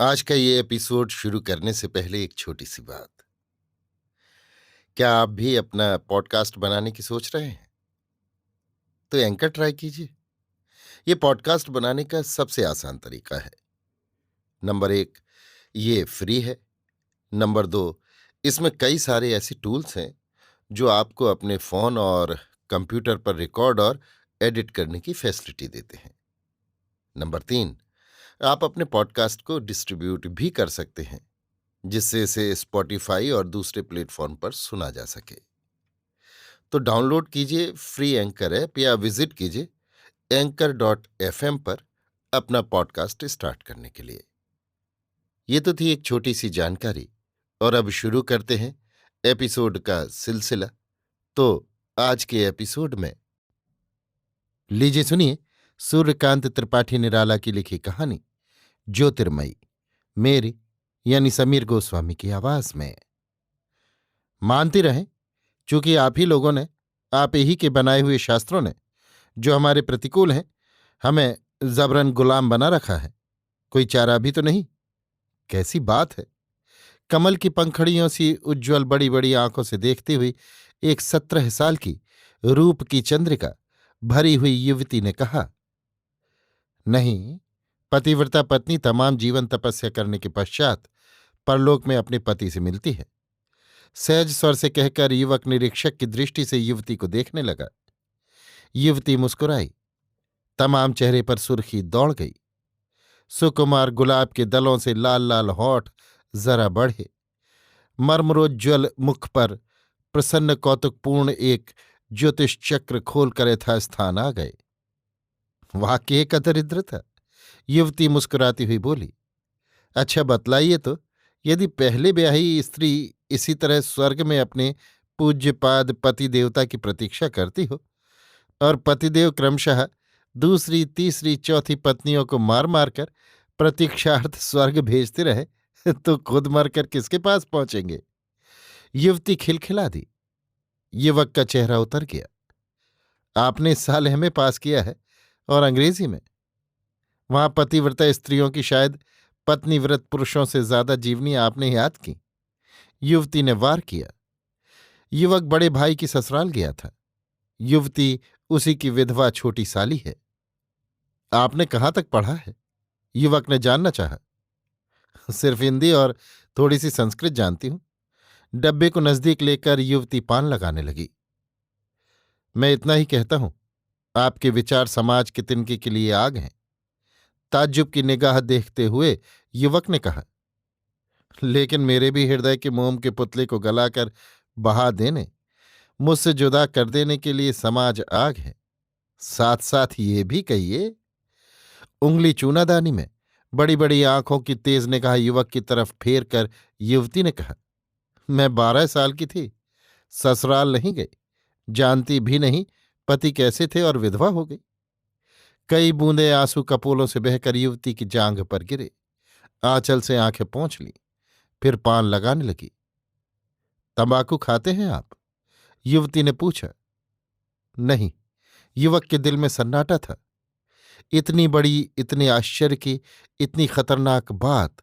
आज का ये एपिसोड शुरू करने से पहले एक छोटी सी बात। क्या आप भी अपना पॉडकास्ट बनाने की सोच रहे हैं? तो एंकर ट्राई कीजिए। ये पॉडकास्ट बनाने का सबसे आसान तरीका है। नंबर एक, ये फ्री है। नंबर दो, इसमें कई सारे ऐसे टूल्स हैं जो आपको अपने फोन और कंप्यूटर पर रिकॉर्ड और एडिट करने की फैसिलिटी देते हैं। नंबर तीन, आप अपने पॉडकास्ट को डिस्ट्रीब्यूट भी कर सकते हैं, जिससे इसे स्पॉटिफाई और दूसरे प्लेटफॉर्म पर सुना जा सके। तो डाउनलोड कीजिए फ्री एंकर ऐप या विजिट कीजिए anchor.fm पर अपना पॉडकास्ट स्टार्ट करने के लिए। ये तो थी एक छोटी सी जानकारी, और अब शुरू करते हैं एपिसोड का सिलसिला। तो आज के एपिसोड में लीजिए सुनिए सूर्यकांत त्रिपाठी निराला की लिखी कहानी ज्योतिर्मयी, मेरी यानी समीर गोस्वामी की आवाज में। मानती रहें, चूंकि आप ही लोगों ने, आप ही के बनाए हुए शास्त्रों ने, जो हमारे प्रतिकूल हैं, हमें जबरन गुलाम बना रखा है। कोई चारा भी तो नहीं। कैसी बात है। कमल की पंखड़ियों सी उज्ज्वल बड़ी बड़ी आंखों से देखती हुई एक 17 साल की रूप की चंद्रिका भरी हुई युवती ने कहा, नहीं, पतिव्रता पत्नी तमाम जीवन तपस्या करने के पश्चात परलोक में अपने पति से मिलती है। सहज स्वर से कहकर युवक निरीक्षक की दृष्टि से युवती को देखने लगा। युवती मुस्कुराई। तमाम चेहरे पर सुर्खी दौड़ गई। सुकुमार गुलाब के दलों से लाल लाल होठ जरा बढ़े। मर्मरोज्ज्वल मुख पर प्रसन्न कौतुकपूर्ण एक ज्योतिष चक्र खोलकर यथास्थान आ गए। वाक्य एक दरिद्र था। युवती मुस्कुराती हुई बोली, अच्छा बतलाइए तो, यदि पहले ब्याही स्त्री इसी तरह स्वर्ग में अपने पूज्यपाद पति देवता की प्रतीक्षा करती हो और पतिदेव क्रमशः दूसरी तीसरी चौथी पत्नियों को मार मारकर प्रतीक्षार्थ स्वर्ग भेजते रहे तो खुद मरकर किसके पास पहुंचेंगे? युवती खिलखिला दी। युवक का चेहरा उतर गया। आपने इस साल एमए पास किया है, और अंग्रेजी में। वहां पतिव्रता स्त्रियों की शायद पत्नीव्रत पुरुषों से ज्यादा जीवनी आपने याद की। युवती ने वार किया। युवक बड़े भाई की ससुराल गया था। युवती उसी की विधवा छोटी साली है। आपने कहाँ तक पढ़ा है? युवक ने जानना चाहा। सिर्फ हिंदी और थोड़ी सी संस्कृत जानती हूं। डब्बे को नजदीक लेकर युवती पान लगाने लगी। मैं इतना ही कहता हूं, आपके विचार समाज के तिनके के लिए आग हैं। ताज्जुब की निगाह देखते हुए युवक ने कहा, लेकिन मेरे भी हृदय के मोम के पुतले को गलाकर बहा देने, मुझसे जुदा कर देने के लिए समाज आग है। साथ साथ ये भी कहिए। उंगली चूनादानी में बड़ी बड़ी आंखों की तेज निगाह युवक की तरफ फेर कर युवती ने कहा, मैं 12 साल की थी, ससुराल नहीं गई, जानती भी नहीं पति कैसे थे, और विधवा हो गई। कई बूंदे आंसू कपोलों से बहकर युवती की जांघ पर गिरे। आंचल से आंखें पोंछ ली, फिर पान लगाने लगी। तंबाकू खाते हैं आप? युवती ने पूछा। नहीं। युवक के दिल में सन्नाटा था। इतनी बड़ी, इतने आश्चर्य की, इतनी खतरनाक बात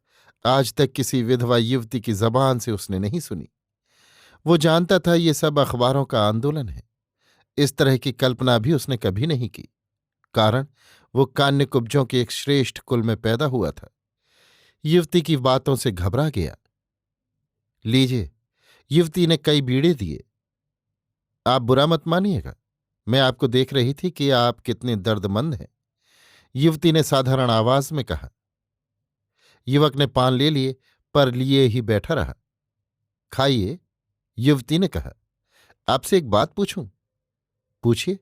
आज तक किसी विधवा युवती की जबान से उसने नहीं सुनी। वो जानता था ये सब अखबारों का आंदोलन है। इस तरह की कल्पना भी उसने कभी नहीं की, कारण वो कान्य कुब्जों के एक श्रेष्ठ कुल में पैदा हुआ था। युवती की बातों से घबरा गया। लीजिए। युवती ने कई बीड़े दिए। आप बुरा मत मानिएगा, मैं आपको देख रही थी कि आप कितने दर्दमंद हैं, युवती ने साधारण आवाज में कहा। युवक ने पान ले लिए, पर लिए ही बैठा रहा। खाइए, युवती ने कहा। आपसे एक बात पूछूं? पूछिए।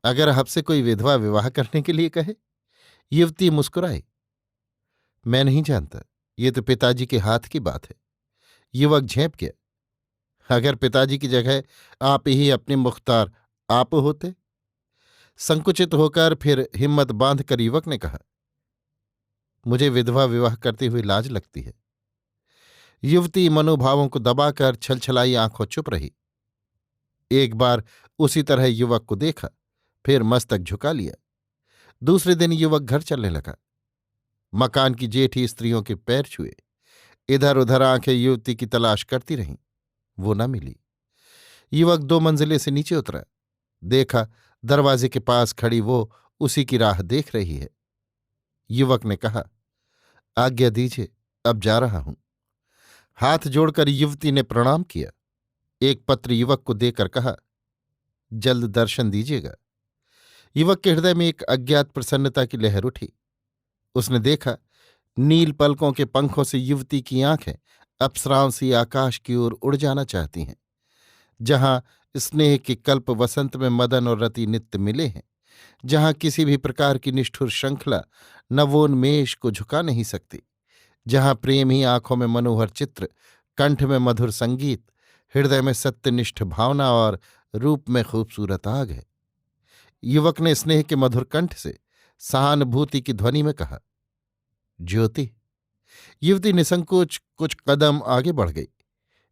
अगर आपसे कोई विधवा विवाह करने के लिए कहे? युवती मुस्कुराई। मैं नहीं जानता, ये तो पिताजी के हाथ की बात है। युवक झेंप गया। अगर पिताजी की जगह आप ही अपने मुख्तार आप होते? संकुचित होकर फिर हिम्मत बांधकर युवक ने कहा, मुझे विधवा विवाह करते हुए लाज लगती है। युवती मनोभावों को दबाकर छलछलाई आंखों चुप रही। एक बार उसी तरह युवक को देखा, फिर मस्तक झुका लिया। दूसरे दिन युवक घर चलने लगा। मकान की जेठी स्त्रियों के पैर छुए। इधर उधर आंखें युवती की तलाश करती रहीं। वो न मिली। युवक 2 मंजिले से नीचे उतरा। देखा, दरवाजे के पास खड़ी वो उसी की राह देख रही है। युवक ने कहा, आज्ञा दीजिए, अब जा रहा हूं। हाथ जोड़कर युवती ने प्रणाम किया। एक पत्र युवक को देकर कहा, जल्द दर्शन दीजिएगा। युवक के हृदय में एक अज्ञात प्रसन्नता की लहर उठी। उसने देखा, नील पलकों के पंखों से युवती की आंखें अप्सराओं सी आकाश की ओर उड़ जाना चाहती हैं, जहां स्नेह के कल्प वसंत में मदन और रति नित्य मिले हैं, जहां किसी भी प्रकार की निष्ठुर श्रृंखला नवोन्मेष को झुका नहीं सकती, जहां प्रेम ही आंखों में मनोहर चित्र, कंठ में मधुर संगीत, हृदय में सत्यनिष्ठ भावना और रूप में खूबसूरत आग है। युवक ने स्नेह के मधुर कंठ से सहानुभूति की ध्वनि में कहा, ज्योति। युवती निसंकोच कुछ कदम आगे बढ़ गई।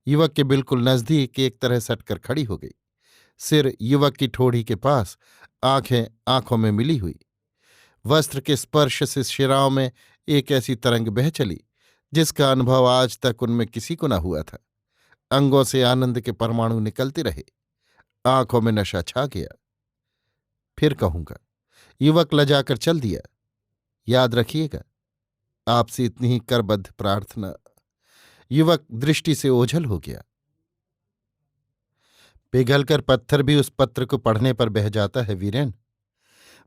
युवक के बिल्कुल नजदीक एक तरह सटकर खड़ी हो गई। सिर युवक की ठोड़ी के पास, आंखें आंखों में मिली हुई। वस्त्र के स्पर्श से शिराओं में एक ऐसी तरंग बह चली जिसका अनुभव आज तक उनमें किसी को न हुआ था। अंगों से आनंद के परमाणु निकलते रहे। आंखों में नशा छा गया। फिर कहूंगा। युवक लजाकर चल दिया। याद रखिएगा, आपसे इतनी ही करबद्ध प्रार्थना। युवक दृष्टि से ओझल हो गया। पिघलकर पत्थर भी उस पत्र को पढ़ने पर बह जाता है वीरेन।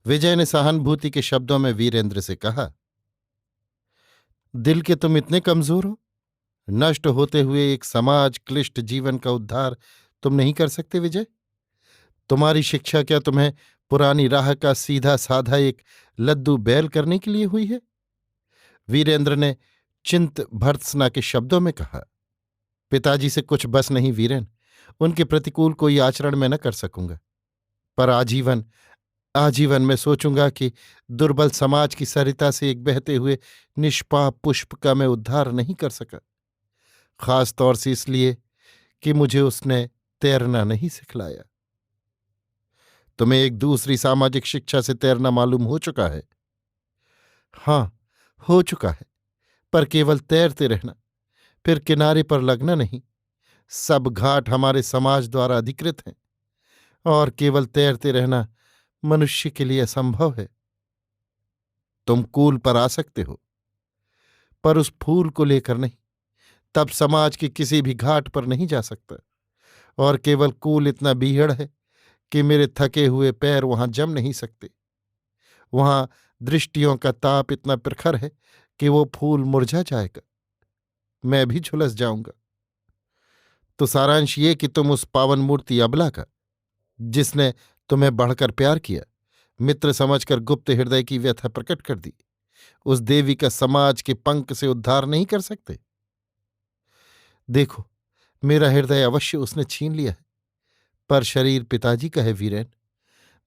विजय ने सहानुभूति के शब्दों में वीरेंद्र से कहा, दिल के तुम इतने कमजोर हो? नष्ट होते हुए एक समाज क्लिष्ट जीवन का उद्धार तुम नहीं कर सकते विजय? तुम्हारी शिक्षा क्या तुम्हें पुरानी राह का सीधा साधा एक लद्दू बैल करने के लिए हुई है? वीरेंद्र ने चिंत भर्त्सना के शब्दों में कहा, पिताजी से कुछ बस नहीं वीरेन, उनके प्रतिकूल कोई आचरण मैं न कर सकूंगा, पर आजीवन आजीवन मैं सोचूंगा कि दुर्बल समाज की सरिता से एक बहते हुए निष्पाप पुष्प का मैं उद्धार नहीं कर सका, खास तौर से इसलिए कि मुझे उसने तैरना नहीं सिखलाया। तुम्हें एक दूसरी सामाजिक शिक्षा से तैरना मालूम हो चुका है? हां, हो चुका है, पर केवल तैरते रहना, फिर किनारे पर लगना नहीं। सब घाट हमारे समाज द्वारा अधिकृत हैं और केवल तैरते रहना मनुष्य के लिए असंभव है। तुम कूल पर आ सकते हो, पर उस फूल को लेकर नहीं। तब समाज के किसी भी घाट पर नहीं जा सकता, और केवल कूल इतना बीहड़ है कि मेरे थके हुए पैर वहां जम नहीं सकते। वहां दृष्टियों का ताप इतना प्रखर है कि वो फूल मुरझा जाएगा, मैं भी झुलस जाऊंगा। तो सारांश ये कि तुम उस पावन मूर्ति अबला का, जिसने तुम्हें बढ़कर प्यार किया, मित्र समझकर गुप्त हृदय की व्यथा प्रकट कर दी, उस देवी का समाज के पंख से उद्धार नहीं कर सकते? देखो, मेरा हृदय अवश्य उसने छीन लिया है, पर शरीर पिताजी का है वीरेन।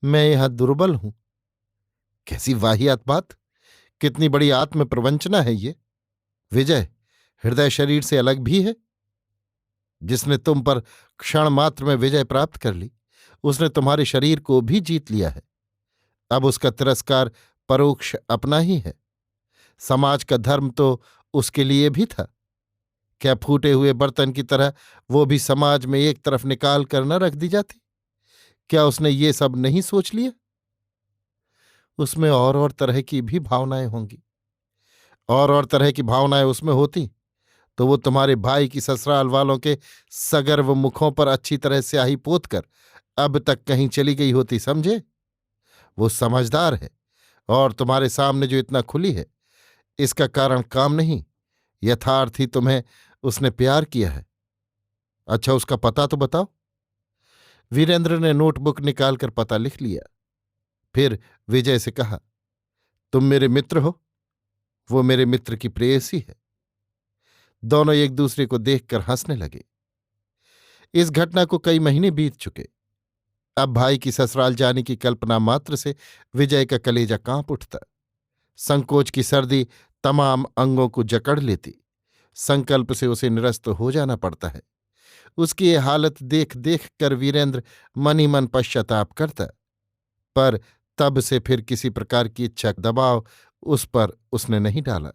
मैं यहां दुर्बल हूं। कैसी वाहियात बात! कितनी बड़ी आत्म प्रवंचना है ये। विजय, हृदय शरीर से अलग भी है। जिसने तुम पर क्षण मात्र में विजय प्राप्त कर ली, उसने तुम्हारे शरीर को भी जीत लिया है। अब उसका तिरस्कार परोक्ष अपना ही है। समाज का धर्म तो उसके लिए भी था। क्या फूटे हुए बर्तन की तरह वो भी समाज में एक तरफ निकाल कर न रख दी जाती? क्या उसने ये सब नहीं सोच लिया? उसमें और तरह की भी भावनाएं होंगी। और तरह की भावनाएं उसमें होती तो वो तुम्हारे भाई की ससुराल वालों के सगर्व मुखों पर अच्छी तरह स्याही पोत कर अब तक कहीं चली गई होती, समझे? वो समझदार है, और तुम्हारे सामने जो इतना खुली है, इसका कारण काम नहीं, यथार्थ ही तुम्हें उसने प्यार किया है। अच्छा, उसका पता तो बताओ। वीरेंद्र ने नोटबुक निकालकर पता लिख लिया। फिर विजय से कहा, तुम मेरे मित्र हो, वो मेरे मित्र की प्रेयसी है। दोनों एक दूसरे को देखकर हंसने लगे। इस घटना को कई महीने बीत चुके। अब भाई की ससुराल जाने की कल्पना मात्र से विजय का कलेजा कांप उठता। संकोच की सर्दी तमाम अंगों को जकड़ लेती। संकल्प से उसे निरस्त हो जाना पड़ता है। उसकी ये हालत देख देख कर वीरेंद्र मन ही मन पश्चाताप करता, पर तब से फिर किसी प्रकार की इच्छा दबाव उस पर उसने नहीं डाला।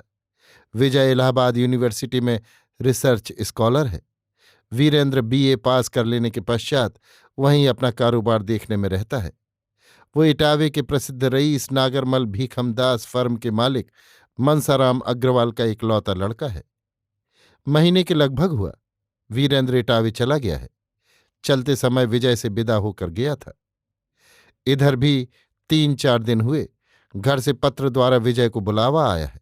विजय इलाहाबाद यूनिवर्सिटी में रिसर्च स्कॉलर है। वीरेंद्र बीए पास कर लेने के पश्चात वहीं अपना कारोबार देखने में रहता है। वो इटावे के प्रसिद्ध रईस नागरमल भीखमदास फर्म के मालिक मनसाराम अग्रवाल का इकलौता लड़का है। महीने के लगभग हुआ वीरेंद्र इटावे चला गया है। चलते समय विजय से विदा होकर गया था। इधर भी 3-4 दिन हुए घर से पत्र द्वारा विजय को बुलावा आया है।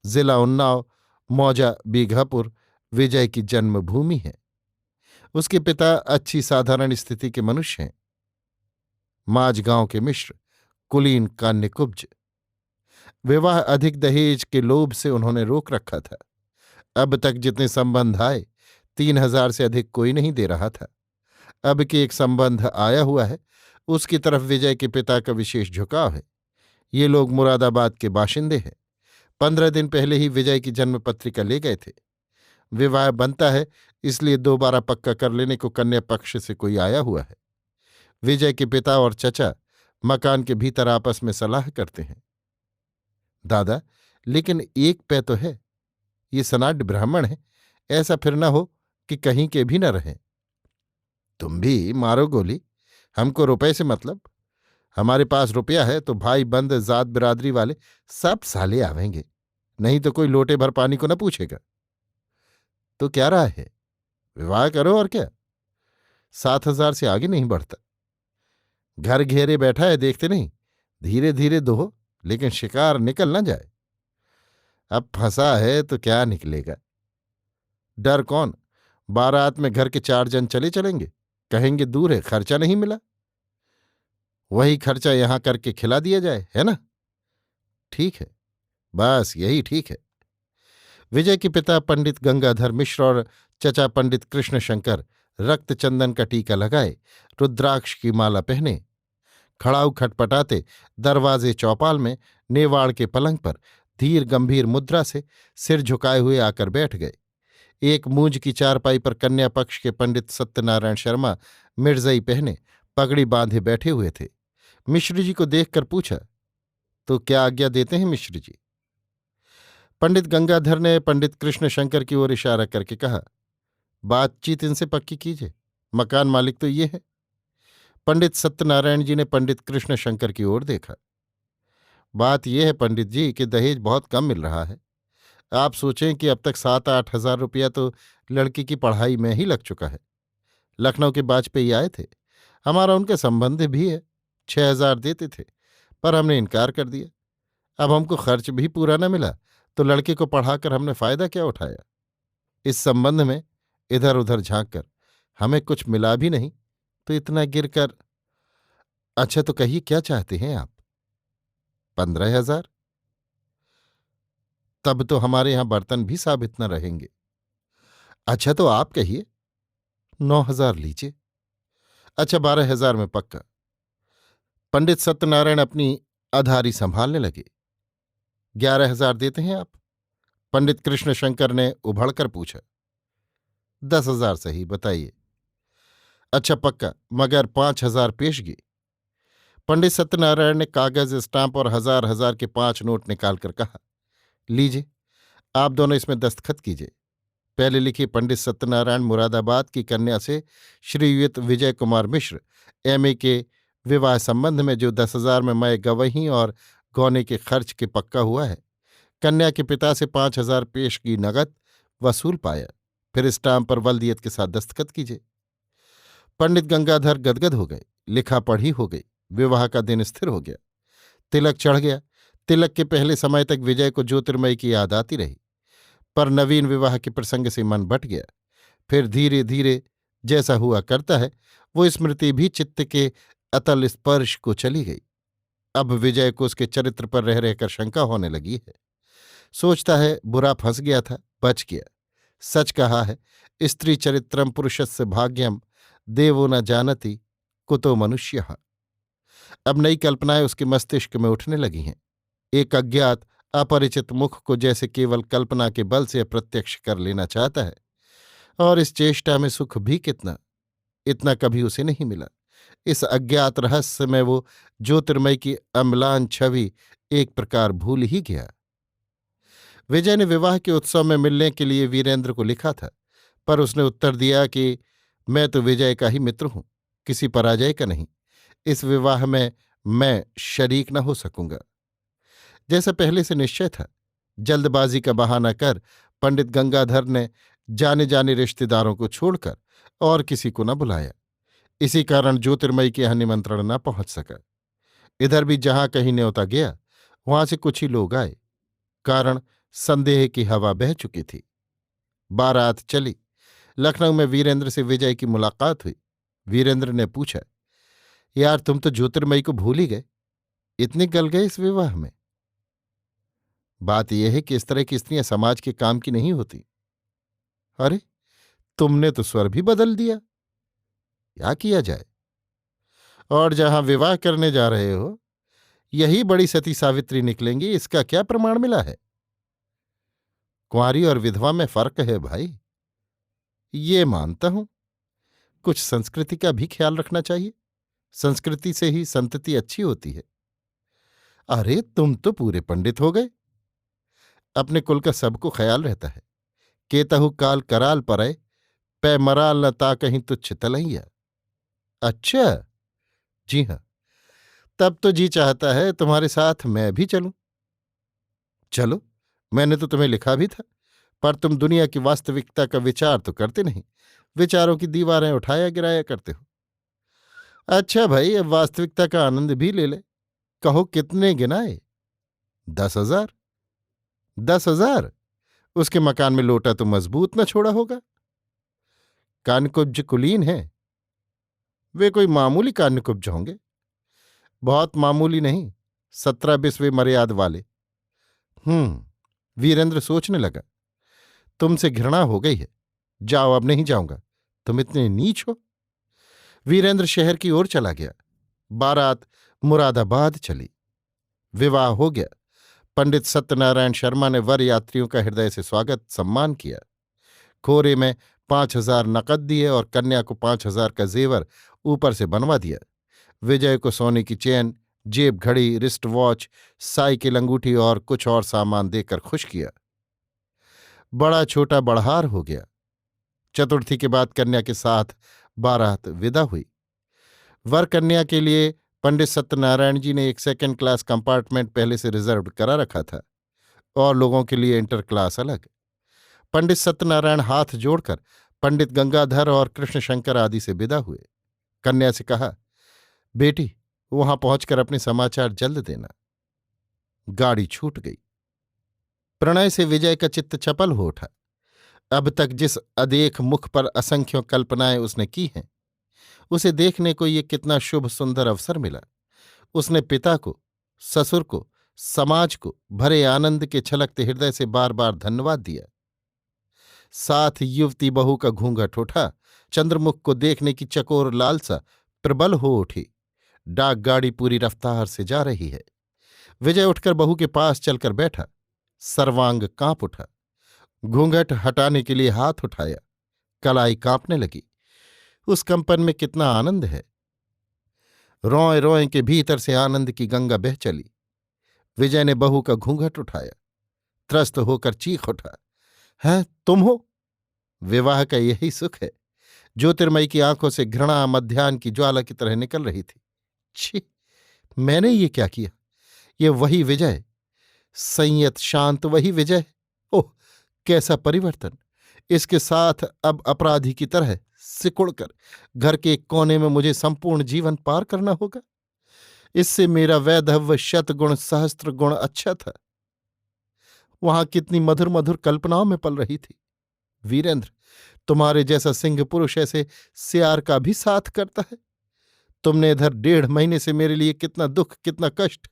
जिला उन्नाव, मौजा बीघापुर विजय की जन्मभूमि है। उसके पिता अच्छी साधारण स्थिति के मनुष्य हैं। माझगांव के मिश्र, कुलीन कान्यकुब्ज। विवाह अधिक दहेज के लोभ से उन्होंने रोक रखा था। अब तक जितने संबंध आए 3,000 से अधिक कोई नहीं दे रहा था। अब कि एक संबंध आया हुआ है उसकी तरफ विजय के पिता का विशेष झुकाव है। ये लोग मुरादाबाद के बाशिंदे हैं। 15 दिन पहले ही विजय की जन्म पत्रिका ले गए थे। विवाह बनता है इसलिए दोबारा पक्का कर लेने को कन्या पक्ष से कोई आया हुआ है। विजय के पिता और चचा मकान के भीतर आपस में सलाह करते हैं। दादा, लेकिन एक पै तो है, ये सनाड्य ब्राह्मण है, ऐसा फिर न हो कि कहीं के भी न रहें। तुम भी मारो गोली, हमको रुपए से मतलब। हमारे पास रुपया है तो भाई बंद जात बिरादरी वाले सब साले आवेंगे, नहीं तो कोई लोटे भर पानी को न पूछेगा। तो क्या राय है? विवाह करो और क्या। 7,000 से आगे नहीं बढ़ता। घर घेरे बैठा है, देखते नहीं, धीरे धीरे दो, लेकिन शिकार निकल न जाए। अब फंसा है तो क्या निकलेगा। डर कौन? बारात में घर के 4 जन चले चलेंगे, कहेंगे दूर है, खर्चा नहीं मिला। वही खर्चा यहां करके खिला दिया जाए, है ना? ठीक है, बस यही ठीक है। विजय के पिता पंडित गंगाधर मिश्र और चचा पंडित कृष्ण शंकर रक्त चंदन का टीका लगाए, रुद्राक्ष की माला पहने, खड़ाऊ खटपटाते दरवाजे चौपाल में नेवाड़ के पलंग पर धीर गंभीर मुद्रा से सिर झुकाए हुए आकर बैठ गए। एक मूंज की चारपाई पर कन्या पक्ष के पंडित सत्यनारायण शर्मा मिर्जई पहने पगड़ी बांधे बैठे हुए थे। मिश्र जी को देखकर पूछा, तो क्या आज्ञा देते हैं मिश्र जी? पंडित गंगाधर ने पंडित कृष्ण शंकर की ओर इशारा करके कहा, बातचीत इनसे पक्की कीजिए, मकान मालिक तो ये है। पंडित सत्यनारायण जी ने पंडित कृष्ण शंकर की ओर देखा। बात यह है पंडित जी कि दहेज बहुत कम मिल रहा है। आप सोचें कि अब तक 7-8 हजार रुपया तो लड़की की पढ़ाई में ही लग चुका है। लखनऊ के वाजपेयी आए थे, हमारा उनके संबंध भी है, 6,000 देते थे, पर हमने इनकार कर दिया। अब हमको खर्च भी पूरा न मिला तो लड़के को पढ़ाकर हमने फायदा क्या उठाया। इस संबंध में इधर उधर झांक कर हमें कुछ मिला भी नहीं तो इतना गिर कर। अच्छा तो कहिए क्या चाहते हैं आप? 15,000? तब तो हमारे यहां बर्तन भी साबित न रहेंगे। अच्छा तो आप कहिए। 9,000 लीजिए। अच्छा 12,000 में पक्का। पंडित सत्यनारायण अपनी अधारी संभालने लगे। 11,000 देते हैं आप? पंडित कृष्ण शंकर ने उभड़कर पूछा। 10,000 सही, बताइए। अच्छा पक्का, मगर 5,000 पेशगी। पंडित सत्यनारायण ने कागज, स्टाम्प और 1,000 के 5 नोट निकालकर कहा, लीजिए, आप दोनों इसमें दस्तखत कीजिए। पहले लिखिए, पंडित सत्यनारायण मुरादाबाद की कन्या से श्रीयुत विजय कुमार मिश्र एमए के विवाह संबंध में जो 10,000 में मैं गवही और गौने के खर्च के पक्का हुआ है, कन्या के पिता से 5,000 पेशगी नगद वसूल पाया। फिर स्टाम्प पर वल्दियत के साथ दस्तखत कीजिए। पंडित गंगाधर गदगद हो गए। लिखा पढ़ी हो गई। विवाह का दिन स्थिर हो गया। तिलक चढ़ गया। तिलक के पहले समय तक विजय को ज्योतिर्मयी की याद आती रही, पर नवीन विवाह के प्रसंग से मन बट गया। फिर धीरे धीरे जैसा हुआ करता है वो स्मृति भी चित्त के अतल स्पर्श को चली गई। अब विजय को उसके चरित्र पर रह रहकर शंका होने लगी है। सोचता है बुरा फंस गया था, बच गया। सच कहा है, स्त्री चरित्रम पुरुषस्य भाग्यम देवो न जानति कुतो मनुष्यः। अब नई कल्पनाएं उसके मस्तिष्क में उठने लगी हैं। एक अज्ञात अपरिचित मुख को जैसे केवल कल्पना के बल से अप्रत्यक्ष कर लेना चाहता है, और इस चेष्टा में सुख भी कितना, इतना कभी उसे नहीं मिला। इस अज्ञात रहस्य में वो ज्योतिर्मय की अम्लान छवि एक प्रकार भूल ही गया। विजय ने विवाह के उत्सव में मिलने के लिए वीरेंद्र को लिखा था, पर उसने उत्तर दिया कि मैं तो विजय का ही मित्र हूं, किसी पराजय का नहीं। इस विवाह में मैं शरीक न हो सकूंगा। जैसा पहले से निश्चय था, जल्दबाजी का बहाना कर पंडित गंगाधर ने जाने जाने रिश्तेदारों को छोड़कर और किसी को न बुलाया। इसी कारण ज्योतिर्मयी के यहाँ निमंत्रण न पहुंच सका। इधर भी जहां कहीं न्योता गया, वहां से कुछ ही लोग आए। कारण संदेह की हवा बह चुकी थी। बारात चली। लखनऊ में वीरेंद्र से विजय की मुलाकात हुई। वीरेंद्र ने पूछा, यार तुम तो ज्योतिर्मयी को भूल ही गए, इतने गल गए इस विवाह में। बात यह है कि इस तरह की स्त्रियां समाज के काम की नहीं होती। अरे, तुमने तो स्वर भी बदल दिया। क्या किया जाए? और जहां विवाह करने जा रहे हो, यही बड़ी सती सावित्री निकलेंगी, इसका क्या प्रमाण मिला है? कुंवारी और विधवा में फर्क है भाई, ये मानता हूं। कुछ संस्कृति का भी ख्याल रखना चाहिए। संस्कृति से ही संतति अच्छी होती है। अरे, तुम तो पूरे पंडित हो गए। अपने कुल का सबको ख्याल रहता है। केतहु काल कराल परय, पै मराल न ता कहीं तुच्छ तलैया। अच्छा, जी हां, तब तो जी चाहता है तुम्हारे साथ मैं भी चलूं। चलो, मैंने तो तुम्हें लिखा भी था, पर तुम दुनिया की वास्तविकता का विचार तो करते नहीं, विचारों की दीवारें उठाया गिराया करते हो। अच्छा भाई, अब वास्तविकता का आनंद भी ले ले। कहो कितने गिनाए? 10,000। 10,000? उसके मकान में लोटा तो मजबूत न छोड़ा होगा। कानकुब्ज कुलीन है। वे कोई मामूली कान्यकुब्ज होंगे। बहुत मामूली नहीं, 17-20वें मर्याद वाले। वीरेंद्र सोचने लगा। तुमसे घृणा हो गई है। जाओ, अब नहीं जाऊंगा। तुम इतने नीच हो। वीरेंद्र शहर की ओर चला गया। बारात मुरादाबाद चली। विवाह हो गया। पंडित सत्यनारायण शर्मा ने वर यात्रियों का हृदय से स्वागत सम्मान किया। खोरे में 5,000 नकद दिए और कन्या को 5,000 का जेवर ऊपर से बनवा दिया। विजय को सोने की चेन, जेब घड़ी, रिस्ट वॉच, साइकिल, अंगूठी और कुछ और सामान देकर खुश किया। बड़ा छोटा बड़हार हो गया। चतुर्थी के बाद कन्या के साथ बारात विदा हुई। वर कन्या के लिए पंडित सत्यनारायण जी ने एक सेकंड क्लास कंपार्टमेंट पहले से रिजर्व करा रखा था और लोगों के लिए इंटर क्लास अलग। पंडित सत्यनारायण हाथ जोड़कर पंडित गंगाधर और कृष्ण शंकर आदि से विदा हुए। कन्या से कहा, बेटी, वहां पहुंचकर अपने समाचार जल्द देना। गाड़ी छूट गई। प्रणय से विजय का चित्त चपल हो उठा। अब तक जिस अदेख मुख पर असंख्यों कल्पनाएं उसने की हैं, उसे देखने को ये कितना शुभ सुंदर अवसर मिला। उसने पिता को, ससुर को, समाज को भरे आनंद के छलकते हृदय से बार बार धन्यवाद दिया। साथ युवती बहू का घूंघट उठा। चंद्रमुख को देखने की चकोर लालसा प्रबल हो उठी। डाक गाड़ी पूरी रफ्तार से जा रही है। विजय उठकर बहू के पास चलकर बैठा। सर्वांग कांप उठा। घूंघट हटाने के लिए हाथ उठाया। कलाई कांपने लगी। उस कंपन में कितना आनंद है। रोए रोए के भीतर से आनंद की गंगा बह चली। विजय ने बहू का घूंघट उठाया। त्रस्त होकर चीख उठा, हैं तुम हो? विवाह का यही सुख है। ज्योतिर्मयी की आंखों से घृणा मध्याह्न की ज्वाला की तरह निकल रही थी। छी, मैंने ये क्या किया? ये वही विजय, संयत शांत वही विजय। ओह, कैसा परिवर्तन! इसके साथ अब अपराधी की तरह सिकुड़कर घर के एक कोने में मुझे संपूर्ण जीवन पार करना होगा। इससे मेरा वैधव्य 100 गुण सहस्त्र गुण अच्छा था। वहां कितनी मधुर मधुर कल्पनाओं में पल रही थी। वीरेंद्र, तुम्हारे जैसा सिंह पुरुष ऐसे सियार का भी साथ करता है। तुमने इधर 1.5 महीने से मेरे लिए कितना दुख, कितना कष्ट,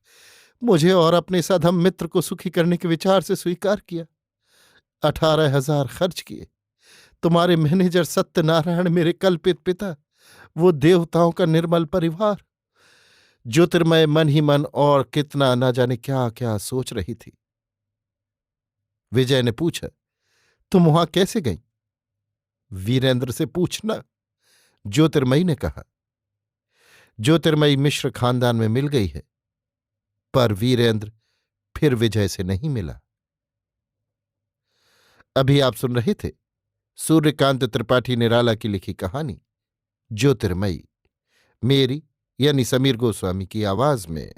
मुझे और अपने सधम मित्र को सुखी करने के विचार से स्वीकार किया। 18,000 खर्च किए। तुम्हारे मैनेजर सत्यनारायण, मेरे कल्पित पिता, वो देवताओं का निर्मल परिवार। ज्योतिर्मय मन ही मन और कितना न जाने क्या क्या सोच रही थी। विजय ने पूछा, तुम वहां कैसे गई? वीरेंद्र से पूछना, ज्योतिर्मयी ने कहा। ज्योतिर्मयी मिश्र खानदान में मिल गई है, पर वीरेंद्र फिर विजय से नहीं मिला। अभी आप सुन रहे थे सूर्यकांत त्रिपाठी निराला की लिखी कहानी ज्योतिर्मयी, मेरी यानी समीर गोस्वामी की आवाज में।